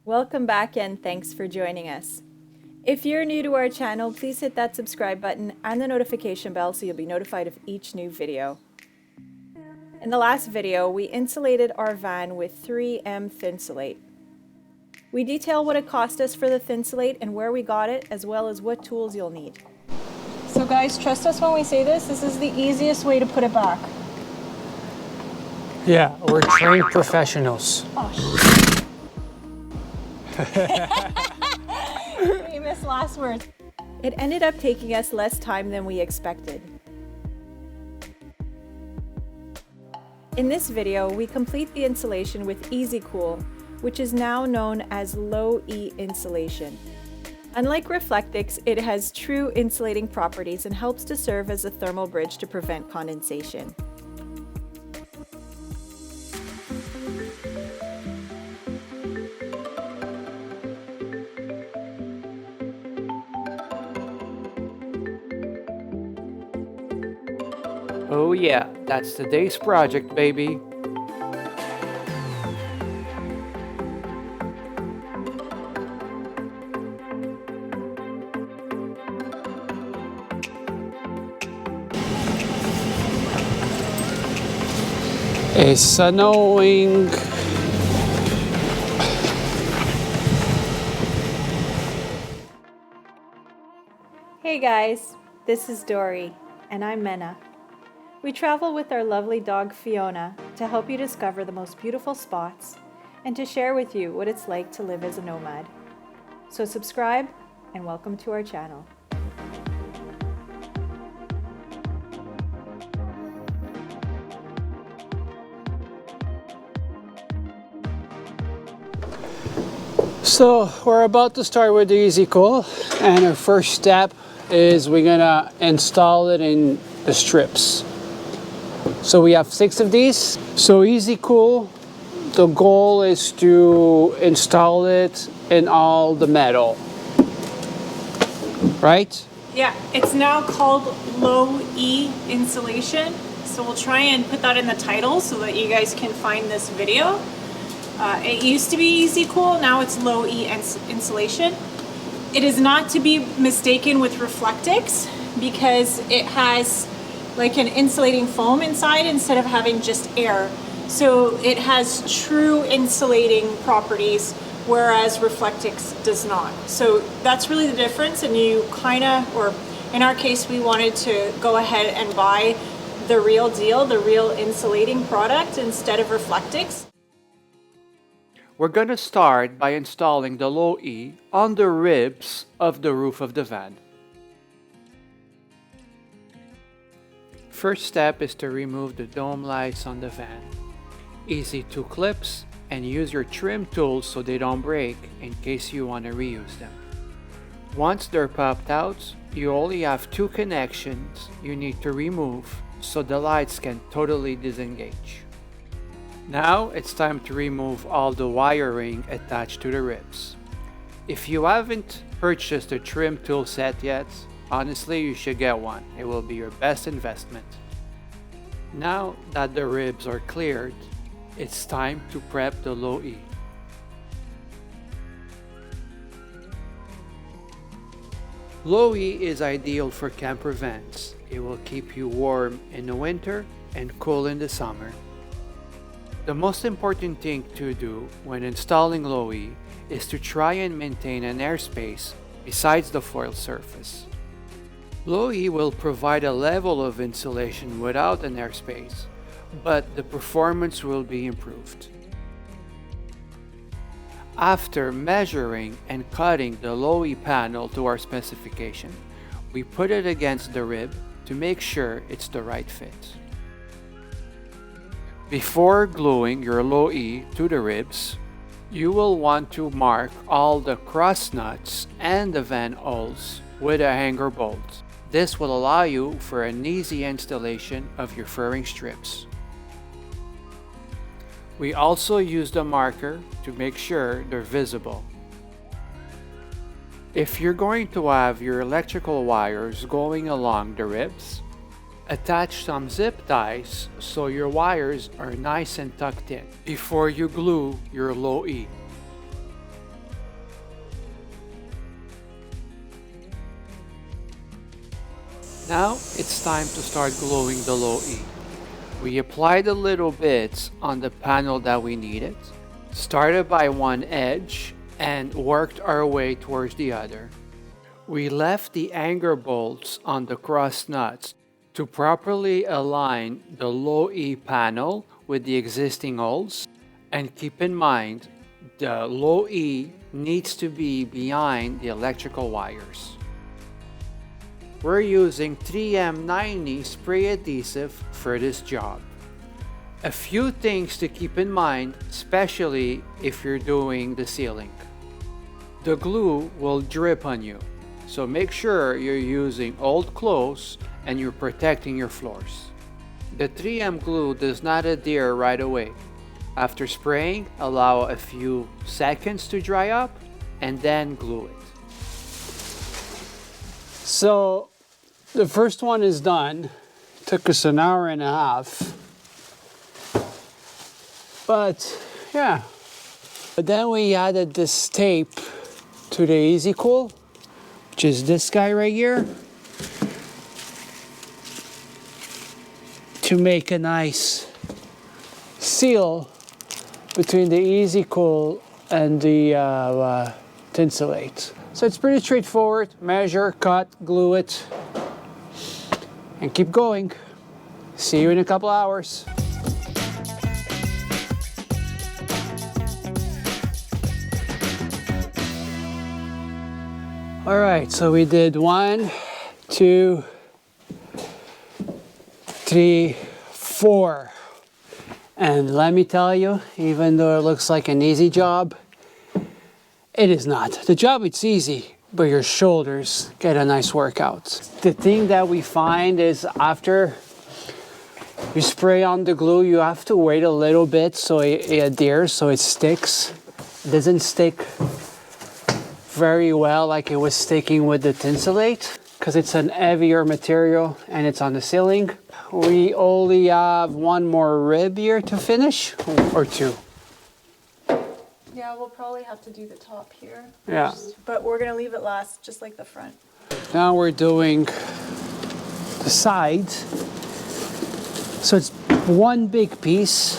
Welcome back and thanks for joining us. If you're new to our channel, please hit that subscribe button and the notification bell so you'll be notified of each new video. In the last video, we insulated our van with 3M Thinsulate. We detail what it cost us for the Thinsulate and where we got it, as well as what tools you'll need. So guys, trust us when we say this is the easiest way to put it back. Yeah, we're trained professionals. Oh, famous last words. It ended up taking us less time than we expected. In this video, we complete the insulation with Easy Cool, which is now known as Low E insulation. Unlike Reflectix, it has true insulating properties and helps to serve as a thermal bridge to prevent condensation. Oh yeah, that's today's project, baby. It's annoying. Hey guys, this is Dory, and I'm Mena. We travel with our lovely dog Fiona to help you discover the most beautiful spots and to share with you what it's like to live as a nomad. So subscribe and welcome to our channel. So we're about to start with the Easy Cool, and our first step is we're gonna install it in the strips. So we have 6 of these. So Easy Cool, the goal is to install it in all the metal, right? Yeah, it's now called Low E insulation. So we'll try and put that in the title so that you guys can find this video. It used to be Easy Cool, now it's Low E insulation. It is not to be mistaken with Reflectix because it has like an insulating foam inside instead of having just air. So it has true insulating properties, whereas Reflectix does not. So that's really the difference, and you or in our case, we wanted to go ahead and buy the real deal, the real insulating product instead of Reflectix. We're gonna start by installing the Low E on the ribs of the roof of the van. First step is to remove the dome lights on the van. Easy 2 clips, and use your trim tools so they don't break in case you want to reuse them. Once they're popped out, you only have 2 connections you need to remove so the lights can totally disengage. Now it's time to remove all the wiring attached to the ribs. If you haven't purchased a trim tool set yet, honestly you should get one. It will be your best investment. Now that the ribs are cleared, it's time to prep the Low E. Low E is ideal for camper vans. It will keep you warm in the winter and cool in the summer. The most important thing to do when installing Low E is to try and maintain an airspace besides the foil surface. Low E will provide a level of insulation without an airspace, but the performance will be improved. After measuring and cutting the Low E panel to our specification, we put it against the rib to make sure it's the right fit. Before gluing your Low E to the ribs, you will want to mark all the cross nuts and the van holes with a hanger bolt. This will allow you for an easy installation of your furring strips. We also used a marker to make sure they're visible. If you're going to have your electrical wires going along the ribs, attach some zip ties so your wires are nice and tucked in before you glue your Low E. Now it's time to start gluing the low E. We applied the little bits on the panel that we needed, started by one edge and worked our way towards the other. We left the anchor bolts on the cross nuts to properly align the low E panel with the existing holes, and keep in mind the low E needs to be behind the electrical wires. We're using 3M90 spray adhesive for this job. A few things to keep in mind, especially if you're doing the ceiling. The glue will drip on you, so make sure you're using old clothes and you're protecting your floors. The 3M glue does not adhere right away. After spraying, allow a few seconds to dry up and then glue it. So the first one is done. Took us an hour and a half. But yeah. But then we added this tape to the Easy Cool, which is this guy right here, to make a nice seal between the Easy Cool and the Thinsulate. So it's pretty straightforward. Measure, cut, glue it, and keep going. See you in a couple hours. All right, so we did 1, 2, 3, 4. And let me tell you, even though it looks like an easy job, it is not. The job, it's easy, but your shoulders get a nice workout. The thing that we find is after you spray on the glue, you have to wait a little bit so it adheres, so it sticks. It doesn't stick very well like it was sticking with the Thinsulate because it's an heavier material and it's on the ceiling. We only have one more rib here to finish, or two. Yeah, we'll probably have to do the top here. Yeah. First, but we're gonna leave it last, just like the front. Now we're doing the side. So it's one big piece.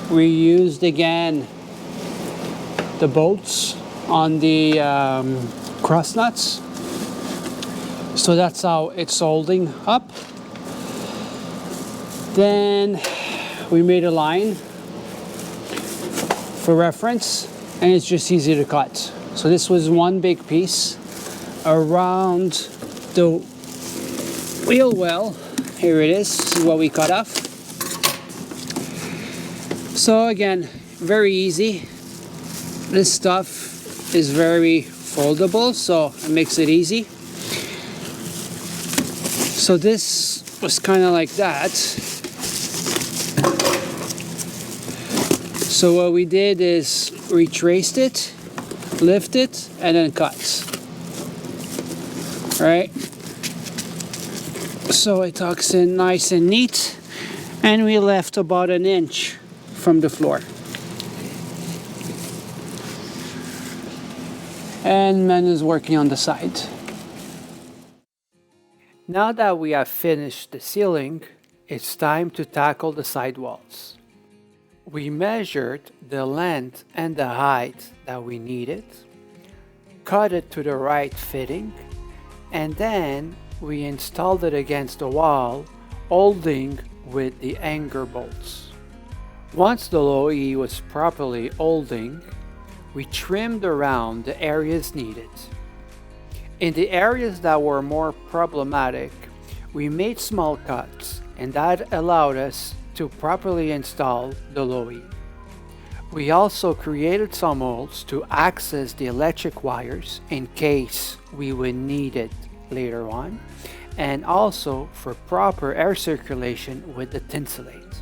We used again the bolts on the cross nuts. So that's how it's holding up. Then we made a line for reference, and it's just easy to cut. So this was one big piece around the wheel well. Here it is. This is what we cut off. So again, very easy. This stuff is very foldable, so it makes it easy. So this was kind of like that. So what we did is retraced it, lift it, and then cut. Right? So it tucks in nice and neat, and we left about 1 inch from the floor. And Man is working on the side. Now that we have finished the ceiling, it's time to tackle the sidewalls. We measured the length and the height that we needed, cut it to the right fitting, and then we installed it against the wall, holding with the anchor bolts. Once the low E was properly holding, we trimmed around the areas needed. In the areas that were more problematic, we made small cuts, and that allowed us to properly install the low E. We also created some holes to access the electric wires in case we would need it later on, and also for proper air circulation with the Thinsulate.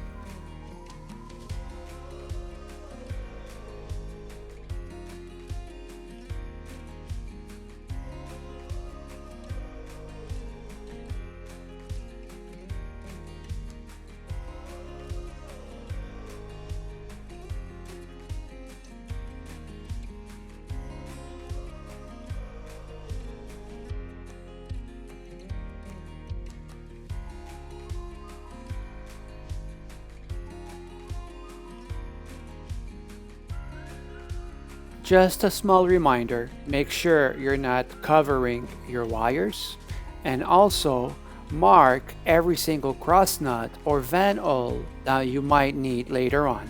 Just a small reminder, make sure you're not covering your wires, and also mark every single cross nut or van hole that you might need later on.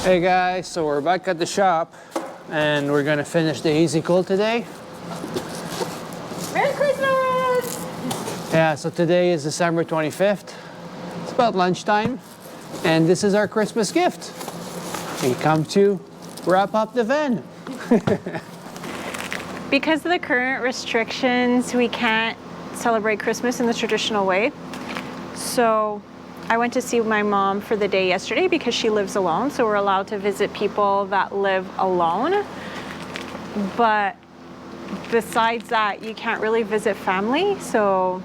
Hey guys, so we're back at the shop and we're gonna finish the Easy Cool today. Merry Christmas! Yeah, so today is December 25th. It's about lunchtime and this is our Christmas gift. We come to wrap up the van. Because of the current restrictions, we can't celebrate Christmas in the traditional way. So I went to see my mom for the day yesterday because she lives alone. So we're allowed to visit people that live alone. But besides that, you can't really visit family. So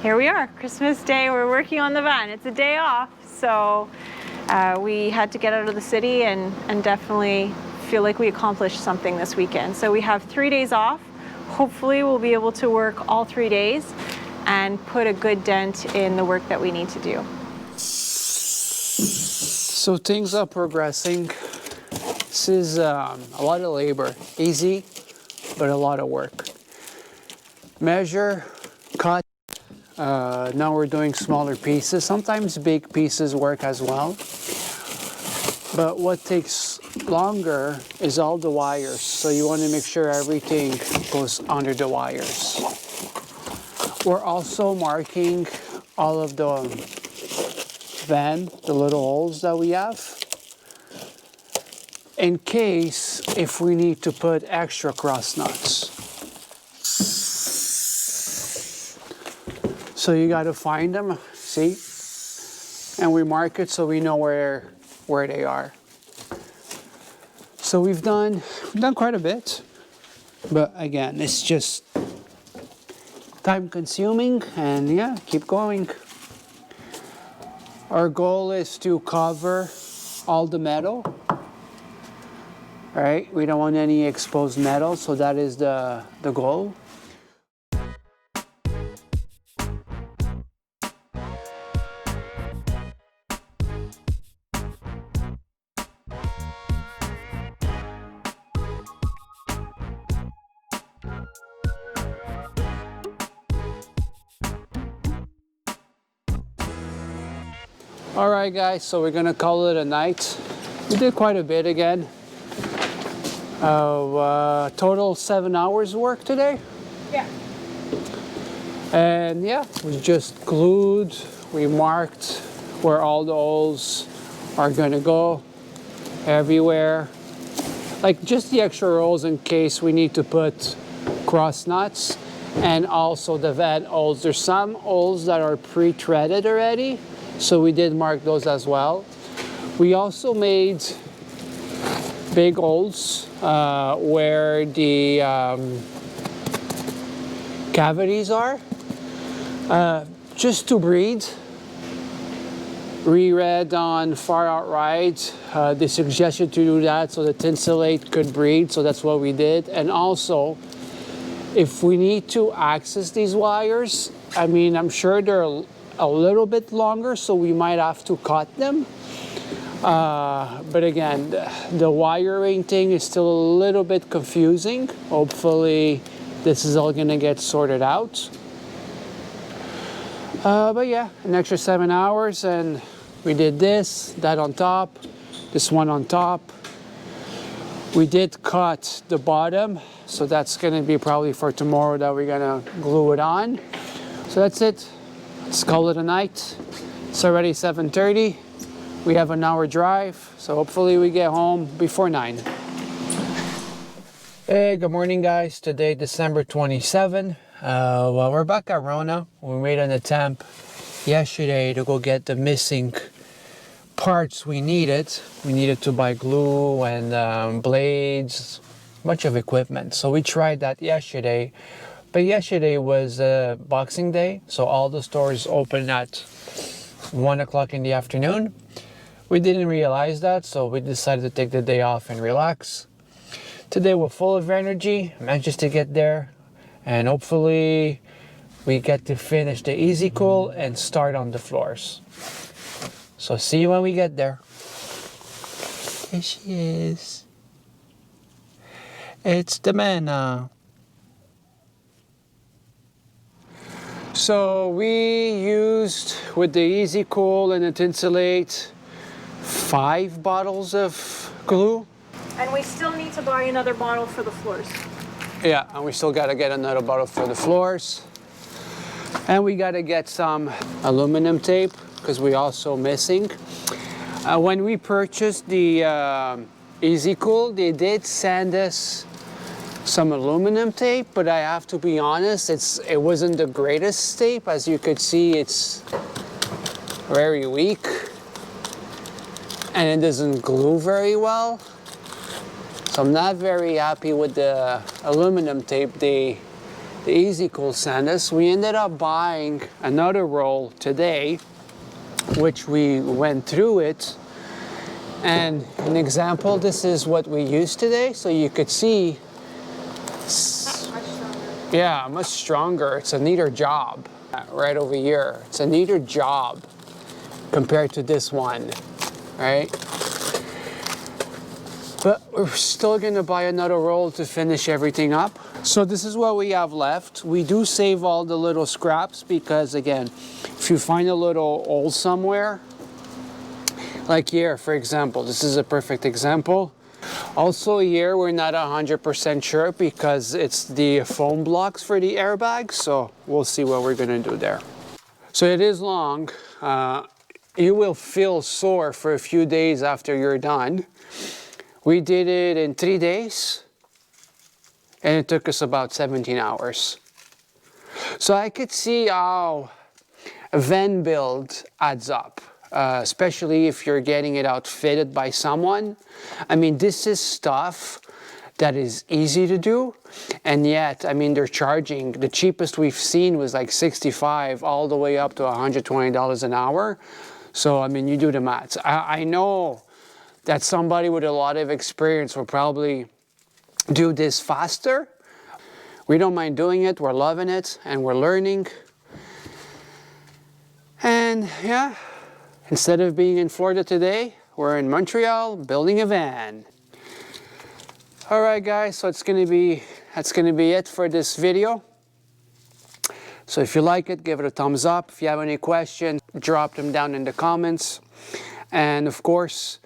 here we are, Christmas Day. We're working on the van. It's a day off. So we had to get out of the city and definitely feel like we accomplished something this weekend. So we have 3 days off. Hopefully we'll be able to work all 3 days and put a good dent in the work that we need to do. So things are progressing. This is a lot of labor. Easy, but a lot of work. Measure, cut. Now we're doing smaller pieces. Sometimes big pieces work as well. But what takes longer is all the wires. So you want to make sure everything goes under the wires. We're also marking all of the van, the little holes that we have, in case if we need to put extra cross nuts. So you got to find them, see? And we mark it so we know where they are. So we've done quite a bit, but again, it's just time consuming and yeah, keep going. Our goal is to cover all the metal, right? We don't want any exposed metal, so that is the goal. All right, guys, so we're gonna call it a night. We did quite a bit again. Total 7 hours work today. Yeah. And yeah, we just glued, we marked where all the holes are gonna go everywhere. Like just the extra holes in case we need to put cross nuts, and also the van holes. There's some holes that are pre-threaded already, so we did mark those as well. We also made big holes where the cavities are, just to breathe. Reread on Far Out Rides, they suggested to do that so the Thinsulate could breathe, so that's what we did. And also, if we need to access these wires, I mean, I'm sure they're a little bit longer, so we might have to cut them. But again, the wiring thing is still a little bit confusing. Hopefully this is all gonna get sorted out. But yeah, an extra 7 hours, and we did this, that on top, this one on top. We did cut the bottom, so that's gonna be probably for tomorrow that we're gonna glue it on. So that's it. Let's call it a night. It's already 7:30. We have an hour drive, so hopefully we get home before 9. Hey, good morning guys. Today, December 27. Well, we're back at Rona. We made an attempt yesterday to go get the missing parts we needed. We needed to buy glue and blades, a bunch of equipment. So we tried that yesterday. But yesterday was Boxing Day, so all the stores open at 1 o'clock in the afternoon. We didn't realize that, so we decided to take the day off and relax. Today we're full of energy. I'm anxious to get there, and hopefully we get to finish the Easy Cool and start on the floors. So see you when we get there. There she is. It's the man. So we used, with the Easy Cool and the Thinsulate, 5 bottles of glue. And we still need to buy another bottle for the floors. Yeah, and we still gotta get another bottle for the floors. And we gotta get some aluminum tape, because we're also missing. When we purchased the Easy Cool, they did send us some aluminum tape, but I have to be honest, it wasn't the greatest tape. As you could see, it's very weak and it doesn't glue very well. So I'm not very happy with the aluminum tape the Easy Cool sent us. We ended up buying another roll today, which we went through it. And an example, this is what we used today. So you could see, yeah, much stronger. It's a neater job right over here. It's a neater job compared to this one, right? But we're still gonna buy another roll to finish everything up. So this is what we have left. We do save all the little scraps because, again, if you find a little hole somewhere, like here, for example, this is a perfect example. Also here, we're not 100% sure because it's the foam blocks for the airbags, so we'll see what we're gonna do there. So it is long. You will feel sore for a few days after you're done. We did it in 3 days, and it took us about 17 hours. So I could see how a van build adds up. Especially if you're getting it outfitted by someone. I mean, this is stuff that is easy to do, and yet, I mean, they're charging, the cheapest we've seen was like $65 all the way up to $120 an hour. So, I mean, you do the math. I know that somebody with a lot of experience will probably do this faster. We don't mind doing it, we're loving it, and we're learning. And yeah. Instead of being in Florida today, we're in Montreal building a van. All right, guys, so that's gonna be it for this video. So if you like it, give it a thumbs up. If you have any questions, drop them down in the comments. And of course,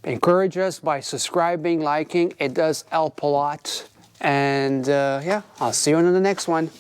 encourage us by subscribing, liking. It does help a lot. And yeah, I'll see you on the next one.